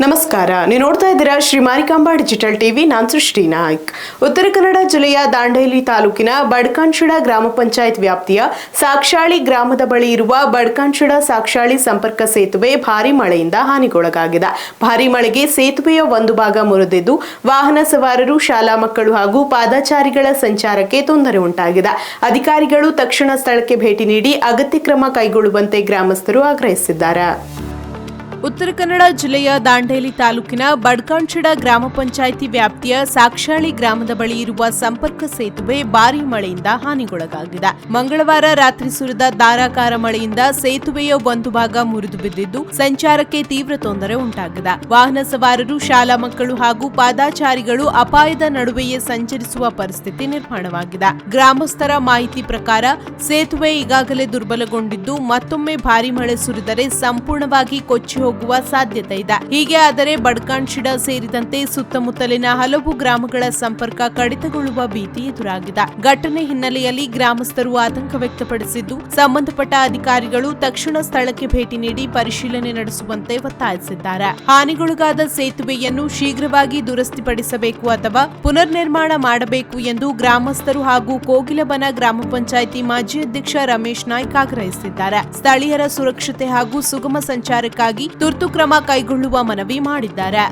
ನಮಸ್ಕಾರ, ನೀವು ನೋಡ್ತಾ ಇದ್ದೀರಾ ಶ್ರೀ ಮಾರಿಕಾಂಬಾ ಡಿಜಿಟಲ್ ಟಿವಿ. ನಾನು ಸೃಷ್ಟಿ ನಾಯ್ಕ್. ಉತ್ತರ ಕನ್ನಡ ಜಿಲ್ಲೆಯ ದಾಂಡೇಲಿ ತಾಲೂಕಿನ ಬಡ್ಕಾನ್ಶಿಡ ಗ್ರಾಮ ಪಂಚಾಯತ್ ವ್ಯಾಪ್ತಿಯ ಸಾಕ್ಷಾಳಿ ಗ್ರಾಮದ ಬಳಿ ಇರುವ ಬಡ್ಕಾನ್ಶಿಡ ಸಾಕ್ಷಾಳಿ ಸಂಪರ್ಕ ಸೇತುವೆ ಭಾರಿ ಮಳೆಯಿಂದ ಹಾನಿಗೊಳಗಾಗಿದೆ. ಭಾರಿ ಮಳೆಗೆ ಸೇತುವೆಯ ಒಂದು ಭಾಗ ಮುರಿದಿದ್ದು ವಾಹನ ಸವಾರರು, ಶಾಲಾ ಮಕ್ಕಳು ಹಾಗೂ ಪಾದಚಾರಿಗಳ ಸಂಚಾರಕ್ಕೆ ತೊಂದರೆ ಉಂಟಾಗಿದೆ. ಅಧಿಕಾರಿಗಳು ತಕ್ಷಣ ಸ್ಥಳಕ್ಕೆ ಭೇಟಿ ನೀಡಿ ಅಗತ್ಯ ಕ್ರಮ ಕೈಗೊಳ್ಳುವಂತೆ ಗ್ರಾಮಸ್ಥರು ಆಗ್ರಹಿಸಿದ್ದಾರೆ. ಉತ್ತರ ಕನ್ನಡ ಜಿಲ್ಲೆಯ ದಾಂಡೇಲಿ ತಾಲೂಕಿನ ಬಡ್ಕಾನ್ಶಿಡ ಗ್ರಾಮ ಪಂಚಾಯಿತಿ ವ್ಯಾಪ್ತಿಯ ಸಾಕ್ಷಾಳಿ ಗ್ರಾಮದ ಬಳಿ ಇರುವ ಸಂಪರ್ಕ ಸೇತುವೆ ಭಾರೀ ಮಳೆಯಿಂದ ಹಾನಿಗೊಳಗಾಗಿದೆ. ಮಂಗಳವಾರ ರಾತ್ರಿ ಸುರಿದ ಧಾರಾಕಾರ ಮಳೆಯಿಂದ ಸೇತುವೆಯ ಒಂದು ಭಾಗ ಮುರಿದು ಬಿದ್ದಿದ್ದು ಸಂಚಾರಕ್ಕೆ ತೀವ್ರ ತೊಂದರೆ ಉಂಟಾಗಿದೆ. ವಾಹನ ಸವಾರರು, ಶಾಲಾ ಮಕ್ಕಳು ಹಾಗೂ ಪಾದಾಚಾರಿಗಳು ಅಪಾಯದ ನಡುವೆಯೇ ಸಂಚರಿಸುವ ಪರಿಸ್ಥಿತಿ ನಿರ್ಮಾಣವಾಗಿದೆ. ಗ್ರಾಮಸ್ಥರ ಮಾಹಿತಿ ಪ್ರಕಾರ ಸೇತುವೆ ಈಗಾಗಲೇ ದುರ್ಬಲಗೊಂಡಿದ್ದು ಮತ್ತೊಮ್ಮೆ ಭಾರೀ ಮಳೆ ಸುರಿದರೆ ಸಂಪೂರ್ಣವಾಗಿ ಕೊಚ್ಚಿ ಹೋಗುವ ಸಾಧ್ಯತೆ ಇದೆ. ಹೀಗೆ ಆದರೆ ಬಡ್ಕಾನ್ಶಿಡ ಸೇರಿದಂತೆ ಸುತ್ತಮುತ್ತಲಿನ ಹಲವು ಗ್ರಾಮಗಳ ಸಂಪರ್ಕ ಕಡಿತಗೊಳ್ಳುವ ಭೀತಿ ಎದುರಾಗಿದೆ. ಘಟನೆ ಹಿನ್ನೆಲೆಯಲ್ಲಿ ಗ್ರಾಮಸ್ಥರು ಆತಂಕ ವ್ಯಕ್ತಪಡಿಸಿದ್ದು ಸಂಬಂಧಪಟ್ಟ ಅಧಿಕಾರಿಗಳು ತಕ್ಷಣ ಸ್ಥಳಕ್ಕೆ ಭೇಟಿ ನೀಡಿ ಪರಿಶೀಲನೆ ನಡೆಸುವಂತೆ ಒತ್ತಾಯಿಸಿದ್ದಾರೆ. ಹಾನಿಗೊಳಗಾದ ಸೇತುವೆಯನ್ನು ಶೀಘ್ರವಾಗಿ ದುರಸ್ತಿಪಡಿಸಬೇಕು ಅಥವಾ ಪುನರ್ ನಿರ್ಮಾಣ ಮಾಡಬೇಕು ಎಂದು ಗ್ರಾಮಸ್ಥರು ಹಾಗೂ ಕೋಗಿಲಬನ ಗ್ರಾಮ ಪಂಚಾಯಿತಿ ಮಾಜಿ ಅಧ್ಯಕ್ಷ ರಮೇಶ್ ನಾಯ್ಕ್ ಆಗ್ರಹಿಸಿದ್ದಾರೆ. ಸ್ಥಳೀಯರ ಸುರಕ್ಷತೆ ಹಾಗೂ ಸುಗಮ ಸಂಚಾರಕ್ಕಾಗಿ ತುರ್ತು ಕ್ರಮ ಕೈಗೊಳ್ಳುವ ಮನವಿ ಮಾಡಿದ್ದಾರೆ.